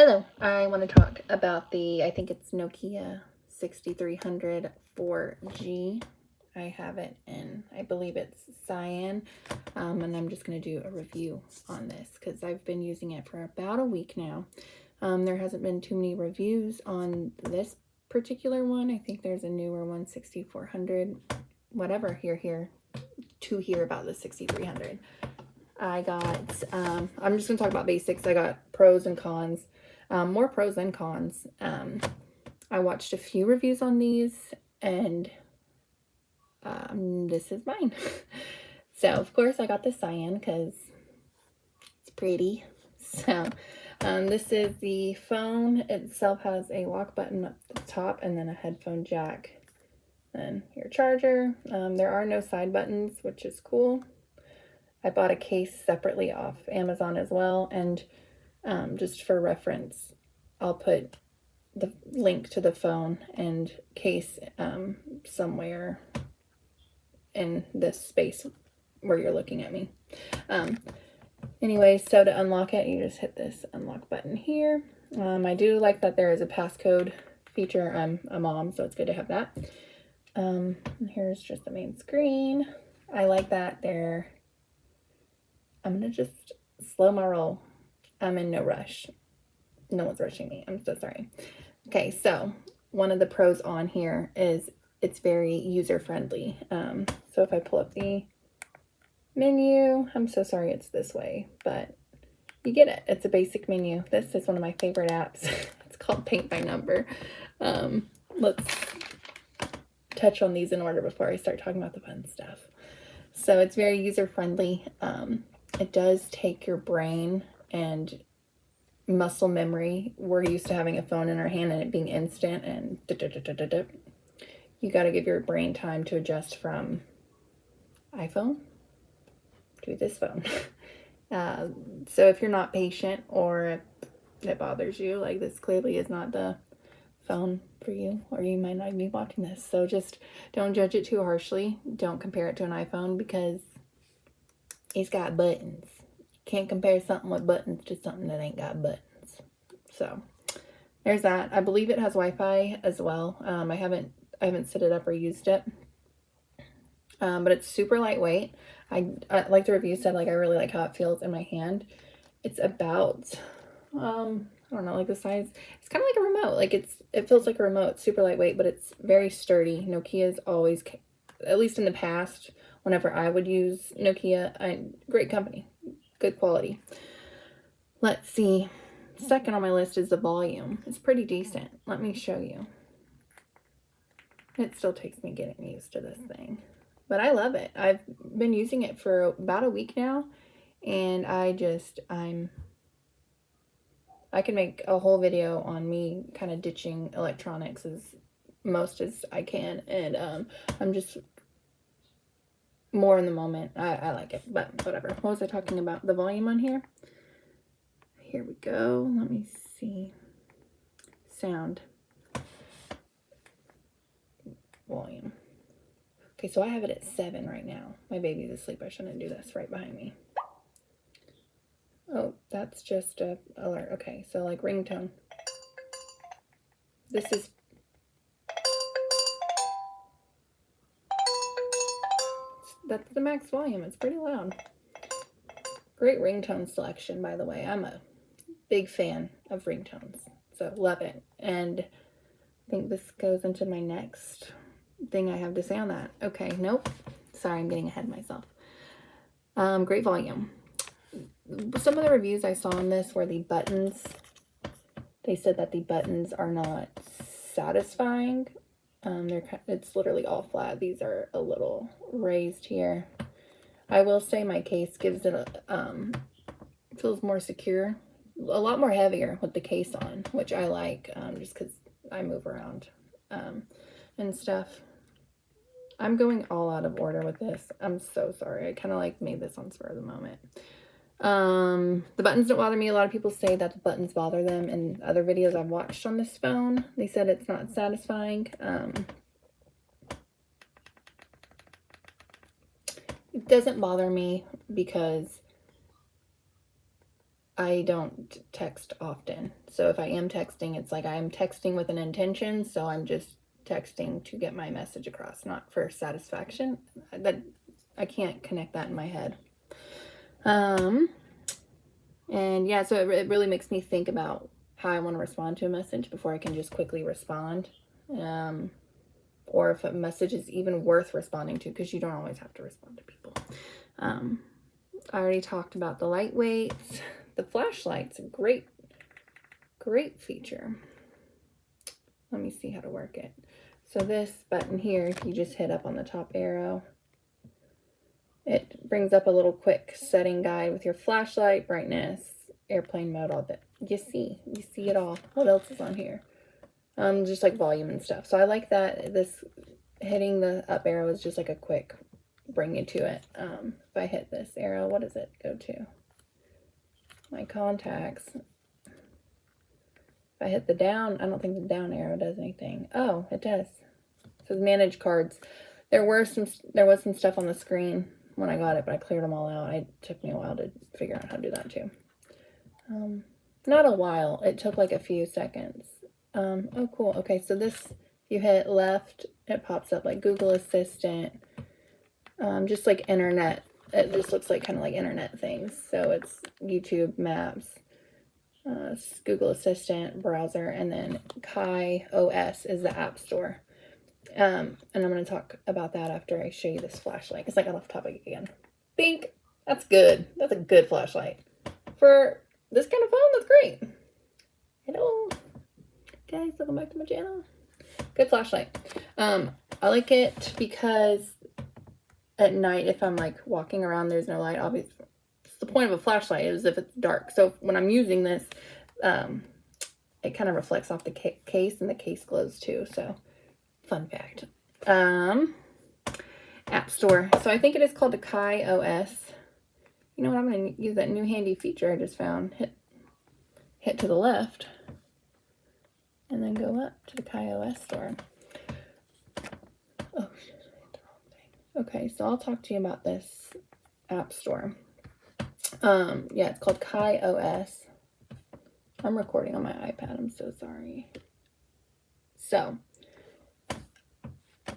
Hello, I want to talk about I think it's Nokia 6300 4G. I have it in, I believe it's Cyan, and I'm just going to do a review on this because I've been using it for about a week now. There hasn't been too many reviews on this particular one. I think there's a newer one, 6400, whatever, to hear about the 6300. I got, I'm just going to talk about basics. I got pros and cons. More pros than cons. I watched a few reviews on these, and this is mine. So, of course, I got the Cyan because it's pretty. So, this is the phone. It itself has a lock button up the top and then a headphone jack. And your charger. There are no side buttons, which is cool. I bought a case separately off Amazon as well, and just for reference, I'll put the link to the phone and case somewhere in this space where you're looking at me. Anyway, so to unlock it, you just hit this unlock button here. I do like that there is a passcode feature. I'm a mom, so it's good to have that. Here's just the main screen. I like that I'm gonna just slow my roll. I'm in no rush. No one's rushing me. I'm so sorry. Okay, so one of the pros on here is it's very user-friendly. So if I pull up the menu, I'm so sorry it's this way, but you get it. It's a basic menu. This is one of my favorite apps. It's called Paint by Number. Let's touch on these in order before I start talking about the fun stuff. So it's very user-friendly. It does take your brain and muscle memory. We're used to having a phone in our hand and it being instant, and you got to give your brain time to adjust from iPhone to this phone. So if you're not patient or if it bothers you, like this clearly is not the phone for you, or you might not even be watching this. So just don't judge it too harshly. Don't compare it to an iPhone because it's got buttons. Can't compare something with buttons to something that ain't got buttons. So there's that. I believe it has Wi-Fi as well. I haven't set it up or used it. But it's super lightweight. I like the review said, like, I really like how it feels in my hand. It's about, I don't know, like the size. It's kind of like a remote. Like it feels like a remote, super lightweight, but it's very sturdy. Nokia's always, at least in the past, whenever I would use Nokia, great company, good quality. Let's see. Second on my list is the volume. It's pretty decent. Let me show you. It still takes me getting used to this thing, but I love it. I've been using it for about a week now, and I can make a whole video on me kind of ditching electronics as most as I can, and I'm just more in the moment. I like it, but whatever. What was I talking about? The volume on here? Here we go. Let me see. Sound. Volume. Okay, so I have it at 7 right now. My baby's asleep. I shouldn't do this right behind me. Oh, that's just a alert. Okay, so like ringtone. That's the max volume. It's pretty loud. Great ringtone selection, by the way. I'm a big fan of ringtones, so love it. And I think this goes into my next thing I have to say on that. Okay, nope. Sorry, I'm getting ahead of myself. Great volume. Some of the reviews I saw on this were the buttons. They said that the buttons are not satisfying. It's literally all flat. These are a little raised here. I will say my case gives it feels more secure, a lot more heavier with the case on, which I like, just because I move around and stuff. I'm going all out of order with this. I'm so sorry. I kind of like made this on spur of the moment. The buttons don't bother me. A lot of people say that the buttons bother them in other videos I've watched on this phone. They said it's not satisfying. It doesn't bother me because I don't text often. So if I am texting, it's like I am texting with an intention. So I'm just texting to get my message across, not for satisfaction. That I can't connect that in my head. And yeah, so it really makes me think about how I want to respond to a message before I can just quickly respond. Or if a message is even worth responding to, because you don't always have to respond to people. I already talked about the lightweights. The flashlight's a great feature. Let me see how to work it. So this button here, if you just hit up on the top arrow, it brings up a little quick setting guide with your flashlight, brightness, airplane mode, all that. You see it all. What else is on here? Just like volume and stuff. So I like that this hitting the up arrow is just like a quick bring you to it. If I hit this arrow, what does it go to? My contacts. If I hit the down, I don't think the down arrow does anything. Oh, it does. It says manage cards. There was some stuff on the screen when I got it, but I cleared them all out. It took me a while to figure out how to do that too. Not a while. It took like a few seconds. Oh, cool. Okay, so this, you hit left, it pops up like Google Assistant, just like internet. It just looks like kind of like internet things. So it's YouTube, Maps, Google Assistant, browser, and then Cyan is the app store. And I'm going to talk about that after I show you this flashlight, because I got off topic again. Bink! That's good. That's a good flashlight. For this kind of phone, that's great. Hello. Guys, welcome back to my channel. Good flashlight. I like it because at night, if I'm like walking around, there's no light. Obviously, it's the point of a flashlight is if it's dark. So when I'm using this, it kind of reflects off the case, and the case glows too. So fun fact. App Store. So I think it is called the Cyan. You know what? I'm going to use that new handy feature I just found. Hit to the left, and then go up to the Cyan store. Oh, shit, I hit the wrong thing. Okay, so I'll talk to you about this app store. Yeah, it's called Cyan. I'm recording on my iPad. I'm so sorry. So,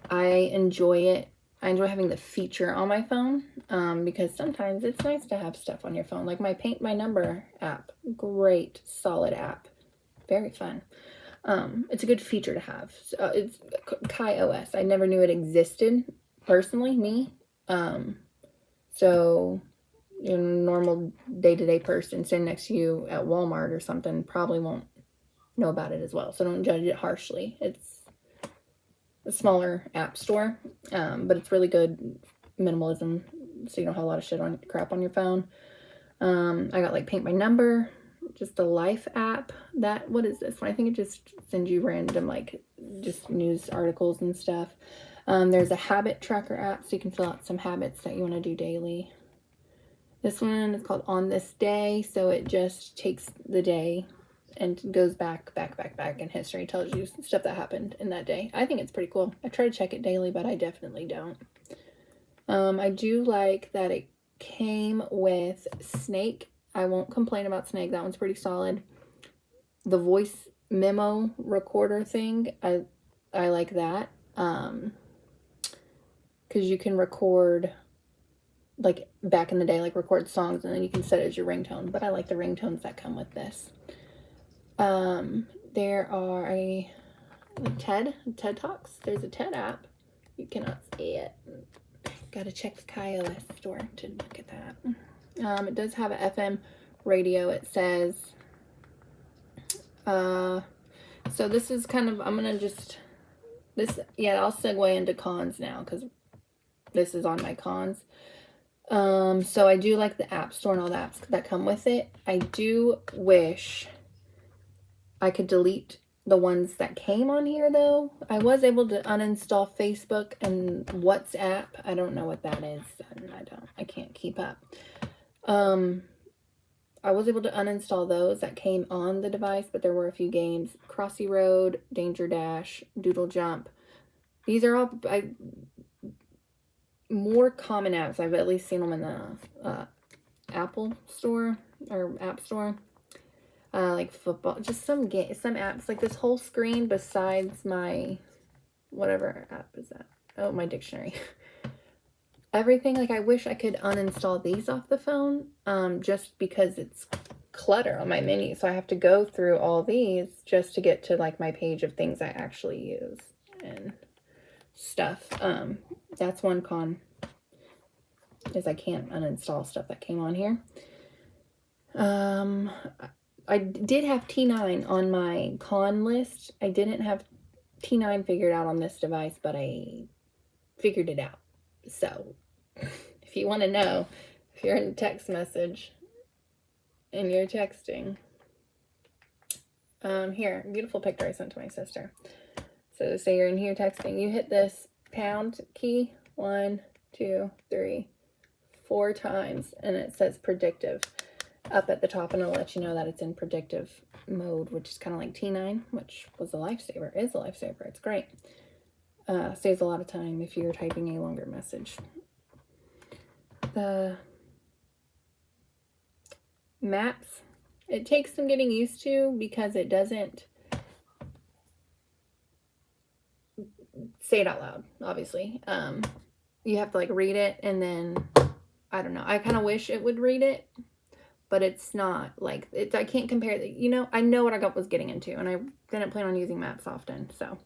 I enjoy it. I enjoy having the feature on my phone because sometimes it's nice to have stuff on your phone. Like my Paint My Number app. Great, solid app. Very fun. It's a good feature to have. So, it's Cyan. I never knew it existed, personally, me. So your normal day-to-day person sitting next to you at Walmart or something probably won't know about it as well. So don't judge it harshly. It's a smaller app store, but it's really good minimalism, so you don't have a lot of crap on your phone. I got like Paint My Number, just a life app. What is this one? I think it just sends you random like just news articles and stuff. There's a habit tracker app, so you can fill out some habits that you want to do daily. This one is called On This Day, so it just takes the day and goes back in history, tells you stuff that happened in that day. I think it's pretty cool. I try to check it daily, but I definitely don't. I do like that it came with Snake. I won't complain about Snake. That one's pretty solid. The voice memo recorder thing, I like that. Because you can record, like back in the day, like record songs, and then you can set it as your ringtone. But I like the ringtones that come with this. There are TED Talks. There's a TED app. You cannot see it. Gotta check the Cyan store to look at that. It does have an FM radio, it says. So this is kind of, I'm gonna just, I'll segue into cons now, because this is on my cons. So I do like the app store and all the apps that come with it. I do wish I could delete the ones that came on here, though. I was able to uninstall Facebook and WhatsApp. I don't know what that is. I can't keep up. I was able to uninstall those that came on the device, but there were a few games. Crossy Road, Danger Dash, Doodle Jump. These are all more common apps. I've at least seen them in the Apple store. or app store. Like football, just some apps, like this whole screen besides my, whatever app is that? Oh, my dictionary. Everything, like I wish I could uninstall these off the phone, just because it's clutter on my menu. So I have to go through all these just to get to like my page of things I actually use and stuff. That's one con, is I can't uninstall stuff that came on here. I did have T9 on my con list. I didn't have T9 figured out on this device, but I figured it out. So if you want to know, if you're in a text message and you're texting, here, beautiful picture I sent to my sister. So say you're in here texting, you hit this pound key 1, 2, 3, 4 times, and it says predictive up at the top, and it'll let you know that it's in predictive mode, which is kind of like T9, which was a lifesaver, is a lifesaver. It's great. Saves a lot of time if you're typing a longer message. The maps, it takes some getting used to because it doesn't say it out loud, obviously. You have to like read it, and then I don't know, I kind of wish it would read it, but it's not like I can't compare it. You know, I know what I was getting into, and I didn't plan on using maps often, so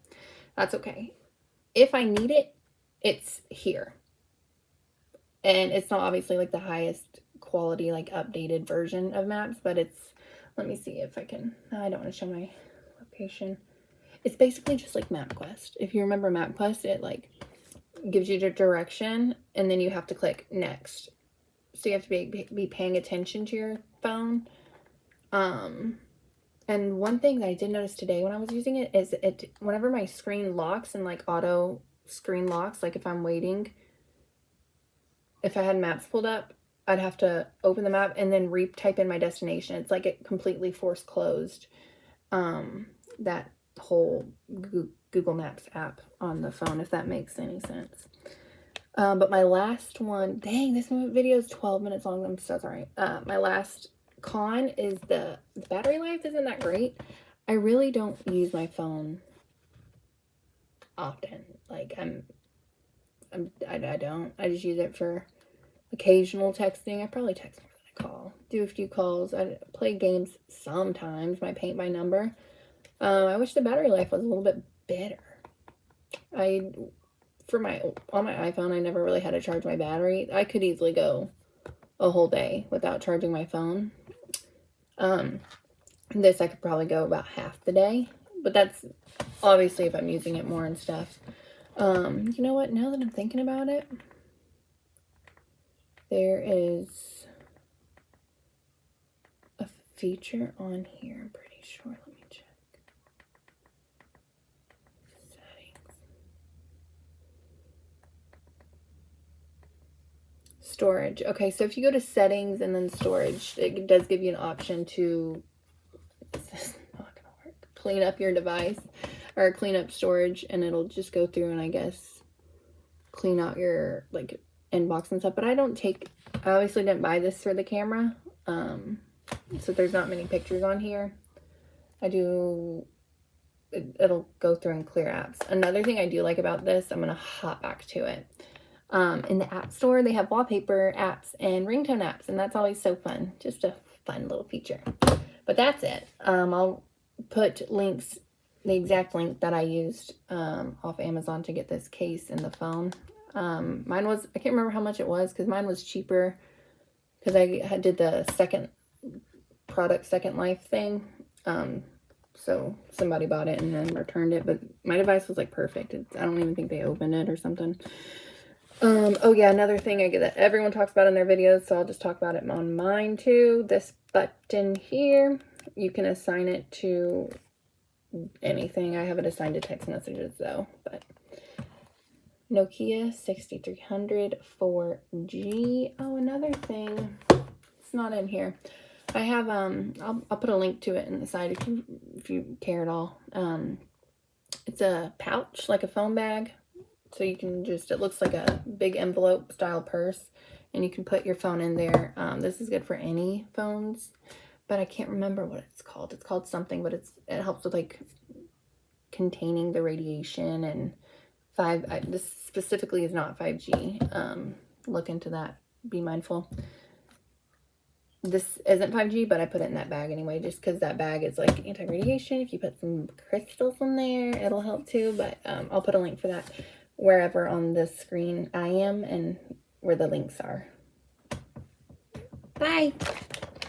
that's okay. If I need it, it's here. And it's not obviously like the highest quality, like updated version of maps, but it's, let me see if I can, I don't want to show my location. It's basically just like MapQuest. If you remember MapQuest, it like gives you the direction, and then you have to click next. So you have to be paying attention to your phone. And one thing that I did notice today when I was using it is whenever my screen locks and like auto screen locks, like if I'm waiting, if I had maps pulled up, I'd have to open the map and then type in my destination. It's like it completely force closed that whole Google Maps app on the phone, if that makes any sense. But my last one, dang, this video is 12 minutes long. I'm so sorry. My last con is the battery life isn't that great. I really don't use my phone often. Like I don't. I just use it for occasional texting. I probably text more than I call. Do a few calls. I play games sometimes. My paint by number. I wish the battery life was a little bit better. On my iPhone, I never really had to charge my battery. I could easily go a whole day without charging my phone. This I could probably go about half the day, but that's obviously if I'm using it more and stuff. You know what? Now that I'm thinking about it, there is a feature on here, I'm pretty sure. Let me check. Settings. Storage. Okay, so if you go to settings and then storage, it does give you an option to, this is not gonna work, clean up your device or clean up storage, and it'll just go through and I guess clean out your like inbox and stuff. But I obviously didn't buy this for the camera, so there's not many pictures on here. It'll go through and clear apps. Another thing I do like about this, I'm gonna hop back to it. In the app store, they have wallpaper apps and ringtone apps, and that's always so fun. Just a fun little feature. But that's it. I'll put links, the exact link that I used off Amazon to get this case and the phone. Mine was, I can't remember how much it was because mine was cheaper because I did the second life thing. So somebody bought it and then returned it, but my device was like perfect. I don't even think they opened it or something. Oh yeah, another thing that everyone talks about in their videos, so I'll just talk about it on mine too. This button here, you can assign it to anything. I have it assigned to text messages though, but Nokia 6300 4G. Oh, another thing, it's not in here. I have, I'll put a link to it in the side if you care at all. It's a pouch, like a phone bag. So you can just, it looks like a big envelope style purse. and you can put your phone in there. This is good for any phones, but I can't remember what it's called. It's called something, but it helps with like containing the radiation. And this specifically is not 5G. Look into that. Be mindful. This isn't 5G, but I put it in that bag anyway, just because that bag is like anti-radiation. If you put some crystals in there, it'll help too. But I'll put a link for that wherever on the screen I am and where the links are. Bye.